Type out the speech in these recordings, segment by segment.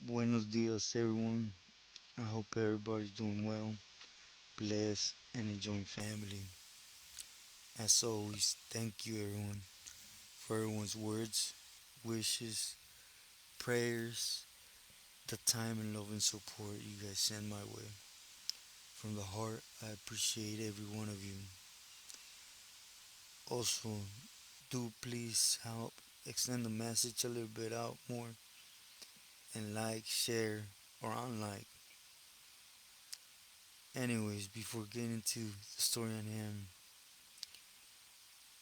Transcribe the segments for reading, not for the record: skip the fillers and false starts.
Buenos dias, everyone. I hope everybody's doing well, blessed, and enjoying family. As always, thank you, everyone, for everyone's words, wishes, prayers, the time and love and support you guys send my way. From the heart, I appreciate every one of you. Also, do please help extend the message a little bit out more and like, share, or unlike. Anyways, before getting into the story on hand,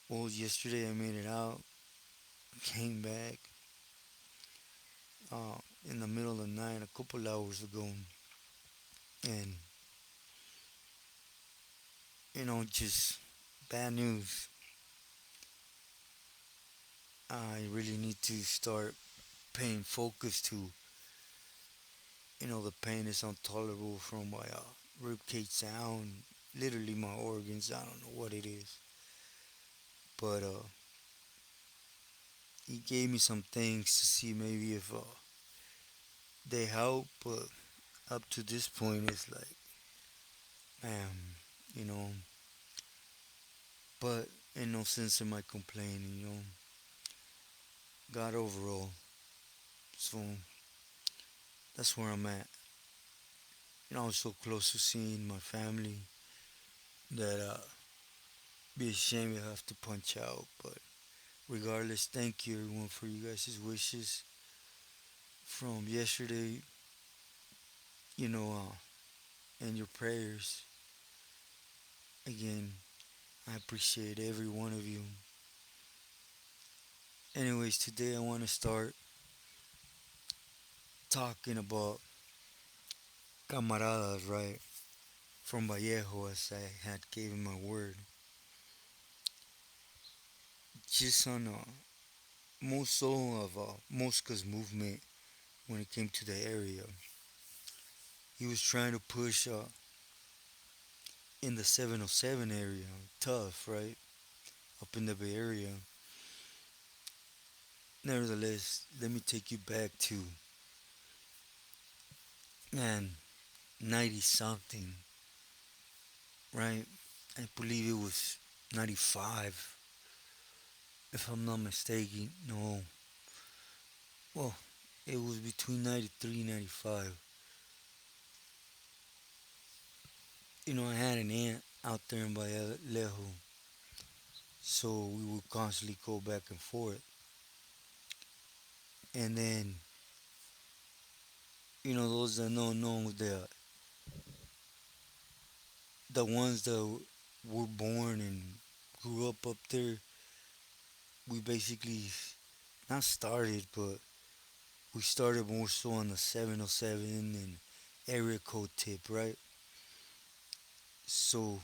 well, yesterday I made it out, came back uh, in the middle of the night a couple hours ago, and just bad news. I really need to start paying focus to, the pain is intolerable from my rib cage down, literally my organs. I don't know what it is, but he gave me some things to see maybe if they help. But up to this point, it's like, man, you know. But in no sense am I complaining, God overall. So that's where I'm at. I was so close to seeing my family that be ashamed to have to punch out. But regardless, thank you everyone for you guys' wishes from yesterday, you know, and your prayers. Again, I appreciate every one of you. Anyways, today I want to start talking about camaradas, right? From Vallejo, as I had given my word. Just on most so of Mosca's movement when it came to the area. He was trying to push in the 707 area, tough, right? Up in the Bay Area. Nevertheless, let me take you back to, man, 90 something, right? I believe it was 95, if I'm not mistaken. No, well, it was between 93 and 95. I had an aunt out there in Vallejo, so we would constantly go back and forth. And then, those that don't know, the ones that were born and grew up there, we basically not started, but we started more so on the 707 and area code tip, right? So,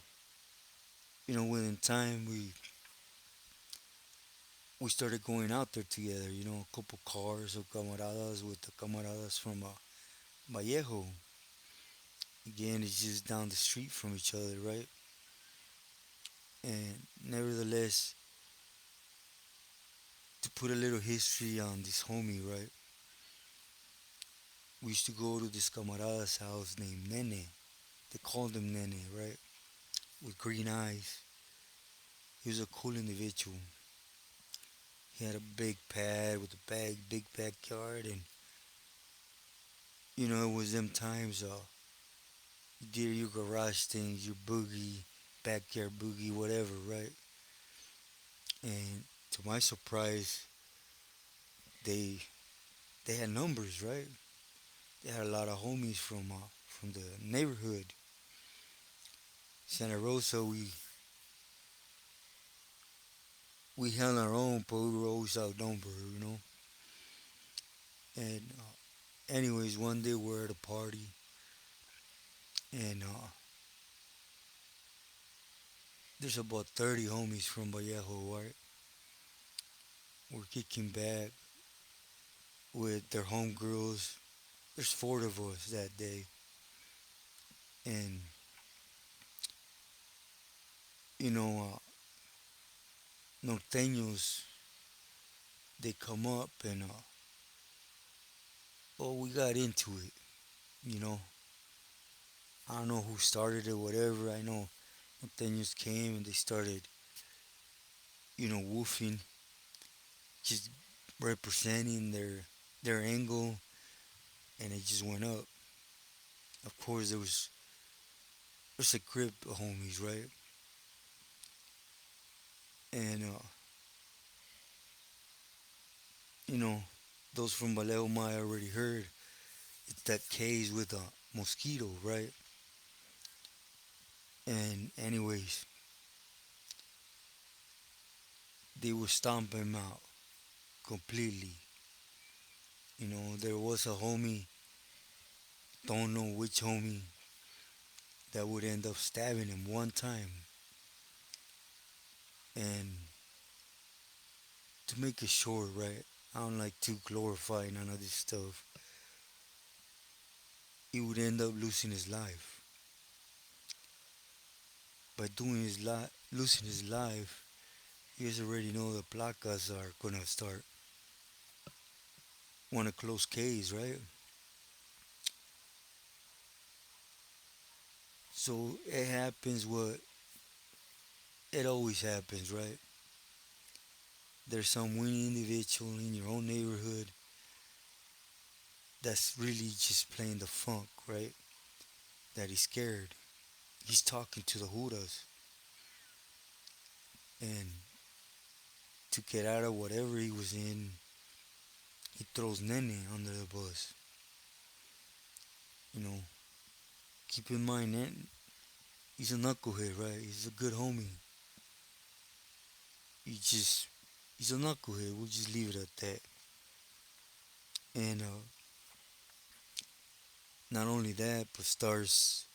within time, we started going out there together, a couple cars of camaradas with the camaradas from Vallejo. Again, it's just down the street from each other, right? And nevertheless, to put a little history on this homie, right? We used to go to this camarada's house named Nene. They called him Nene, right? With green eyes. He was a cool individual. He had a big pad with a big backyard, and it was them times. You did your garage things, your boogie, backyard boogie, whatever, right? And to my surprise, they they had numbers, right? They had a lot of homies from the neighborhood. Santa Rosa, we held our own, but we were always outnumbered. And anyways, one day we're at a party, and there's about 30 homies from Vallejo, right? We're kicking back with their homegirls. There's four of us that day, and you know, norteños, they come up and Well, we got into it, you know. I don't know who started it, whatever. I know Norteños came and they started, woofing, just representing their angle, and it just went up. Of course, there's a grip of homies, right? And you know, those from Vallejo I already heard. It's that case with a mosquito, right? And anyways, they would stomp him out completely. There was a homie, don't know which homie, that would end up stabbing him one time. And to make it short, right? I don't like to glorify none of this stuff. He would end up losing his life. By losing his life, you guys already know the placas are gonna start. Want a close case, right? So it happens what it always happens, right? There's some winning individual in your own neighborhood that's really just playing the funk, right? That he's scared. He's talking to the Judas. And to get out of whatever he was in, he throws Nene under the bus. You know, keep in mind, Nene, he's a knucklehead, right? He's a good homie. He's a knucklehead. We'll just leave it at that. And not only that, but starts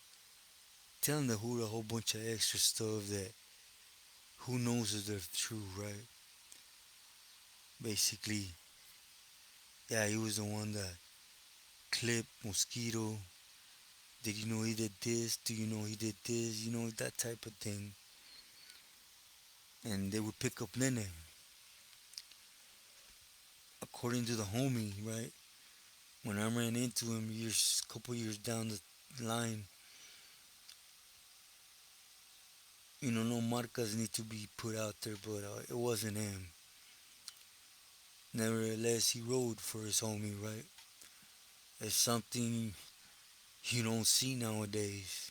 telling the Hood a whole bunch of extra stuff that who knows if they're true, right? Basically, yeah, he was the one that clipped Mosquito. Did you know he did this? Do you know he did this? That type of thing. And they would pick up Nene. According to the homie, right? When I ran into him couple years down the line, no marcas need to be put out there, but it wasn't him. Nevertheless, he rode for his homie, right? It's something you don't see nowadays.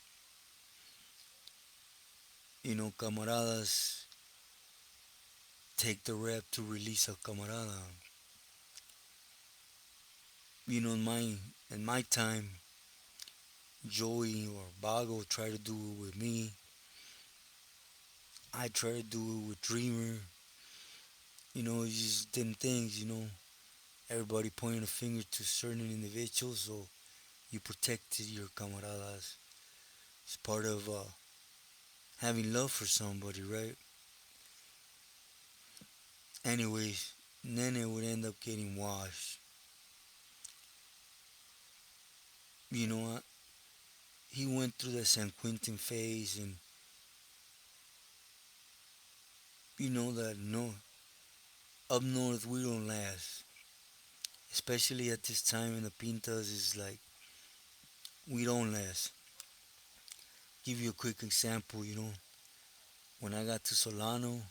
Camaradas take the rep to release a camarada. In my time, Joey or Bago tried to do it with me. I tried to do it with Dreamer. It's just them things. Everybody pointing a finger to certain individuals, so you protected your camaradas. It's part of having love for somebody, right? Anyways, Nene would end up getting washed. You know what? He went through the San Quentin phase, and you know that no, up north we don't last. Especially at this time in the Pintas, is like we don't last. Give you a quick example. When I got to Solano,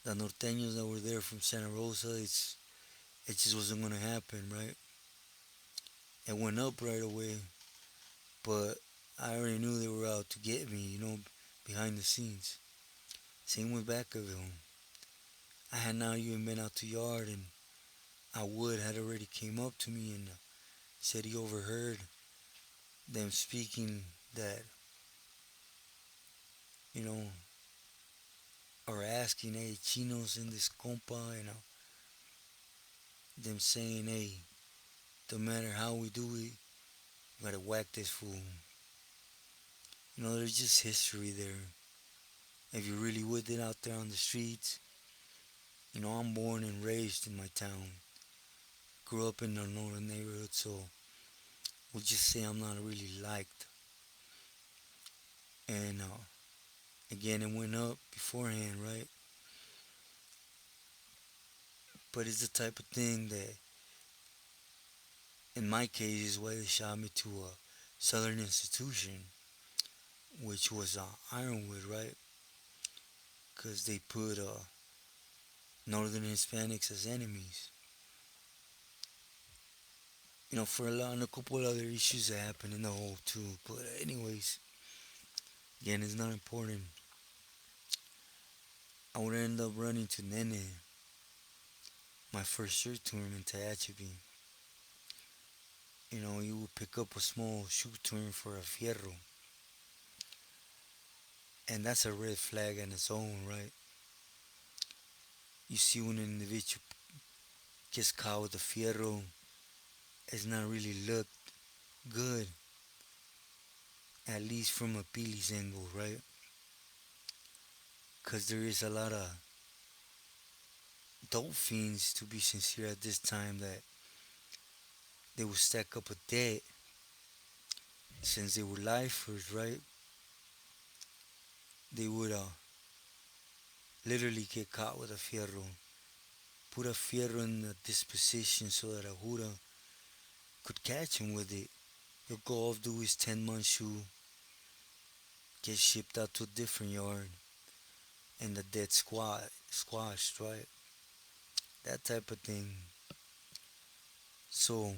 the norteños that were there from Santa Rosa, it just wasn't gonna happen, right? It went up right away, but I already knew they were out to get me, behind the scenes. Same with Vacaville. I had not even been out to yard, and I would had already came up to me and said he overheard them speaking that, you know, or asking, hey, Chino's in this compa, them saying, hey, no matter how we do it, we gotta whack this fool. There's just history there. If you're really with it out there on the streets, I'm born and raised in my town. Grew up in the northern neighborhood, so we'll just say I'm not really liked. And again, it went up beforehand, right? But it's the type of thing that In my case, is why they shot me to a southern institution, which was Ironwood, right? Because they put northern Hispanics as enemies. For a couple other issues that happened in the hole too. But anyways, again, it's not important. I would end up running to Nene, my first shoot tournament to Tehachapi. You would pick up a small shoot tournament for a fierro, and that's a red flag on its own, right? You see when an individual gets caught with a fierro, it's not really look good, at least from a Pili's angle, right? Because there is a lot of dope fiends, to be sincere, at this time that they would stack up a debt since they were lifers, right? They would literally get caught with a fierro, put a fierro in a disposition so that a Jura could catch him with it. He'll go off, do his 10-month shoe, get shipped out to a different yard, and the dead squashed, right? That type of thing. So,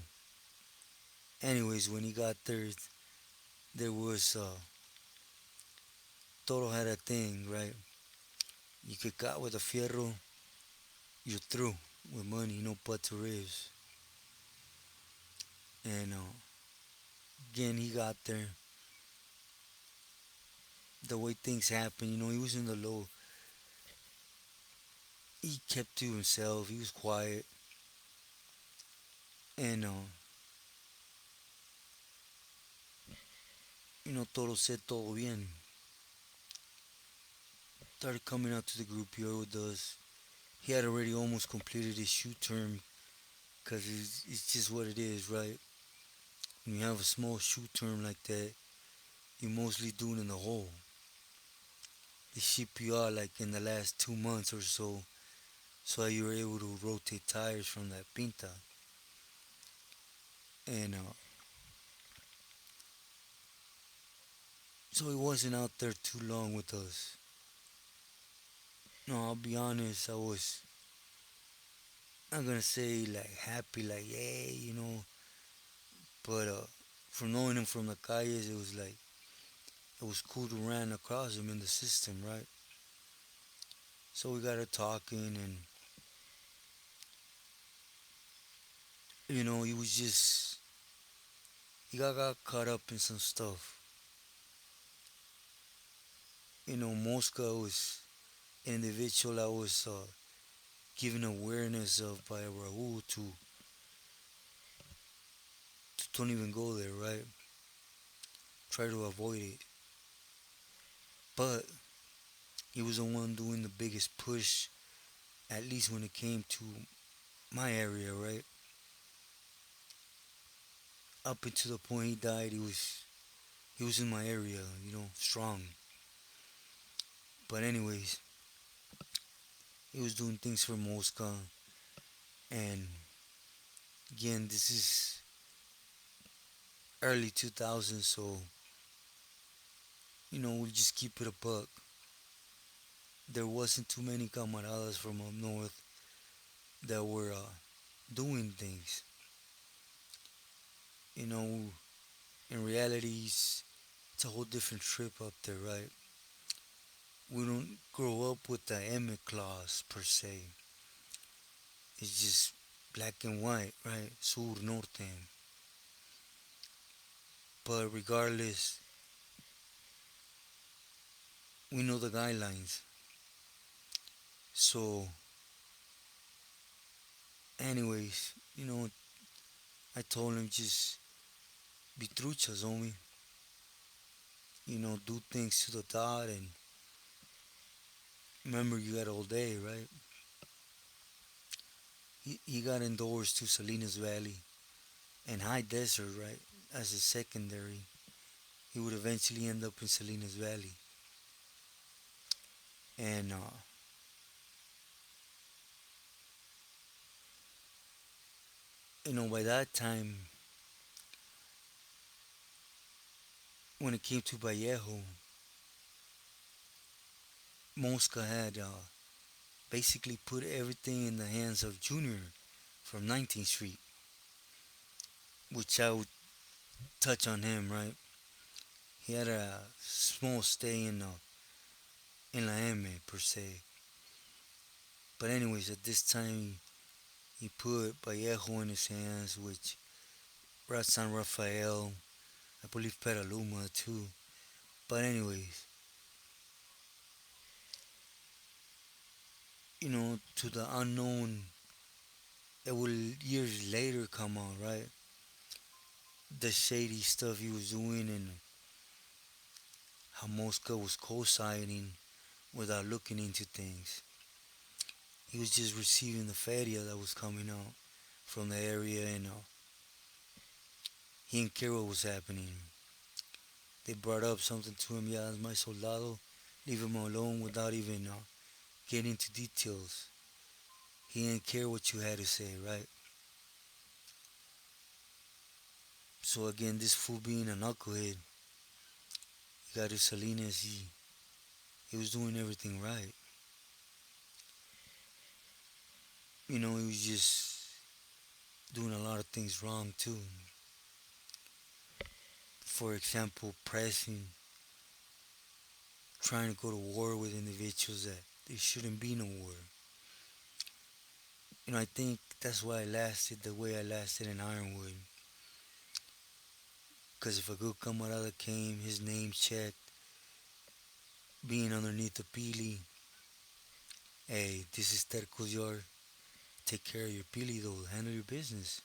anyways, when he got there, there was Toro had a thing, right? You get caught with a fierro, you're through with money, no buts or ifs. And again, he got there. The way things happen, he was in the low. He kept to himself. He was quiet, and Toro said todo bien. Started coming out to the group here with us. He had already almost completed his shoot term, because it's just what it is, right? When you have a small shoot term like that, you mostly do it in the hole. They ship you out like in the last 2 months or so that you were able to rotate tires from that pinta. And so he wasn't out there too long with us. No, I'll be honest, I was not gonna say like happy, like yeah, but from knowing him from the calles, it was like it was cool to run across him in the system, right? So we got to talking, and he was just got caught up in some stuff. Mosca was an individual I was given awareness of by Raul to don't even go there, right? Try to avoid it. But he was the one doing the biggest push, at least when it came to my area, right? Up until the point he died, he was in my area, strong. But anyways, he was doing things for Mosca, and again, this is early 2000s, so we'll just keep it a buck. There wasn't too many camaradas from up north that were doing things. In reality, it's a whole different trip up there, right? We don't grow up with the EME clause per se. It's just black and white, right? Sur, norte. But regardless, we know the guidelines. So, anyways, I told him just be truchas, homie. Do things to the dot, and remember you got all day, right? He got endorsed to Salinas Valley and High Desert, right? As a secondary. He would eventually end up in Salinas Valley. And, by that time, when it came to Vallejo, Mosca had basically put everything in the hands of Junior from 19th Street, which I would touch on him, right? He had a small stay in La M per se. But anyways, at this time, he put Vallejo in his hands, which San Rafael, I believe Petaluma too. But anyways, to the unknown, it will years later come out, right? The shady stuff he was doing and how Mosca was co-signing without looking into things. He was just receiving the feria that was coming out from the area and he didn't care what was happening. They brought up something to him, yeah, that's my soldado. Leave him alone without even getting into details. He didn't care what you had to say, right? So again, this fool being a knucklehead, he got his Salinas, he was doing everything right. He was just doing a lot of things wrong too. For example, pressing, trying to go to war with individuals that there shouldn't be no war. I think that's why I lasted the way I lasted in Ironwood. Because if a good camarada came, his name checked, being underneath the pili, hey, this is Terco's yard. Take care of your pili though, handle your business.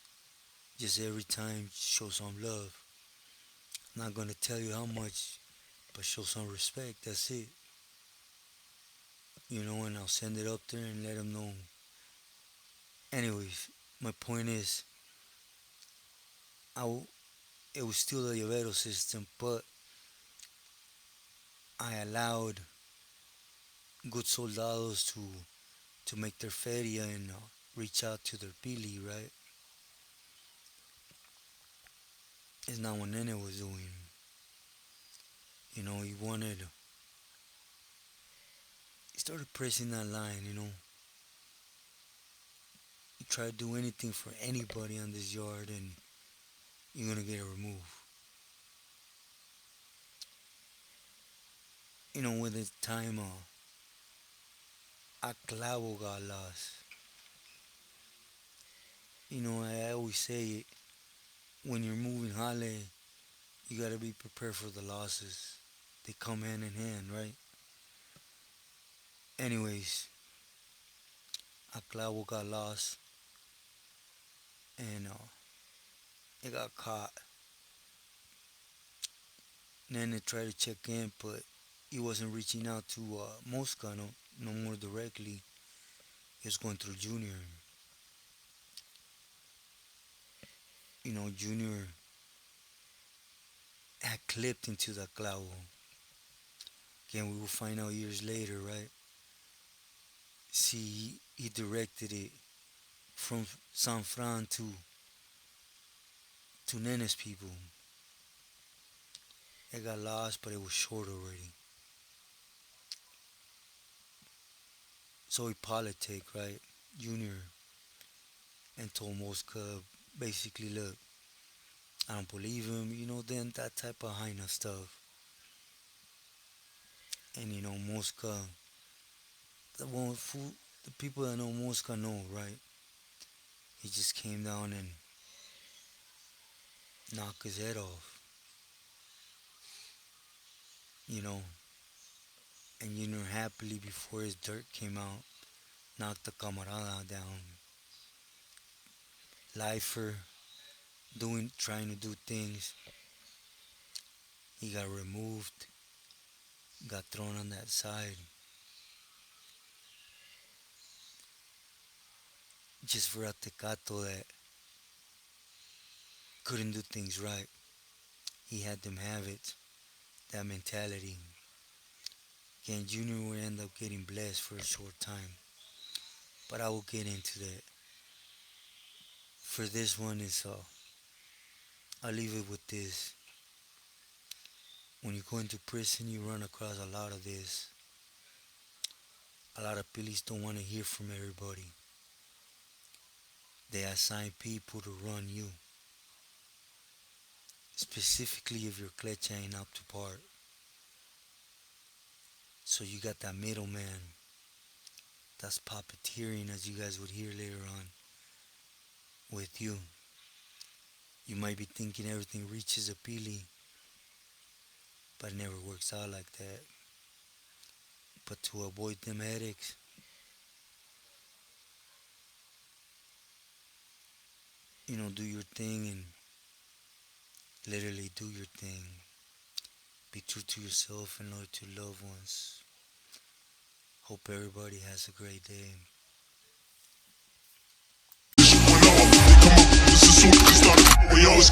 Just every time, show some love. I'm not gonna tell you how much, but show some respect, that's it. And I'll send it up there and let them know. Anyways, my point is, it was still the llavero system, but I allowed good soldados to make their feria and reach out to their pili, right? It's not what Nene was doing. He started pressing that line. You try to do anything for anybody on this yard and you're gonna get removed. With the time, a clavo got lost. I always say it, when you're moving Hale, you gotta be prepared for the losses. They come hand in hand, right? Anyways, a clavo got lost and it got caught. Then they tried to check in, but he wasn't reaching out to Mosca no more directly. He was going through Junior. Junior had clipped into the clavo. Again, we will find out years later, right? See, he directed it from San Fran to Nene's people. It got lost, but it was short already. So he politic, right? Junior, and told Mosca basically, look, I don't believe him, then that type of hyena stuff. And Mosca, the people that know Mosca know, right? He just came down and knocked his head off, you know. And happily before his dirt came out, knocked the camarada down. Lifer, trying to do things. He got removed, got thrown on that side, just for a tecato that couldn't do things right. He had them have it, that mentality. Again, Junior would end up getting blessed for a short time. But I will get into that. For this one, I'll leave it with this. when you go into prison, you run across a lot of this. A lot of police don't want to hear from everybody. They assign people to run you, specifically if your clutch ain't up to par. So you got that middleman that's puppeteering, as you guys would hear later on, with you. You might be thinking everything reaches a pili, but it never works out like that. But to avoid them headaches, do your thing and literally do your thing. Be true to yourself and loyal to loved ones. Hope everybody has a great day. This is what we started. We always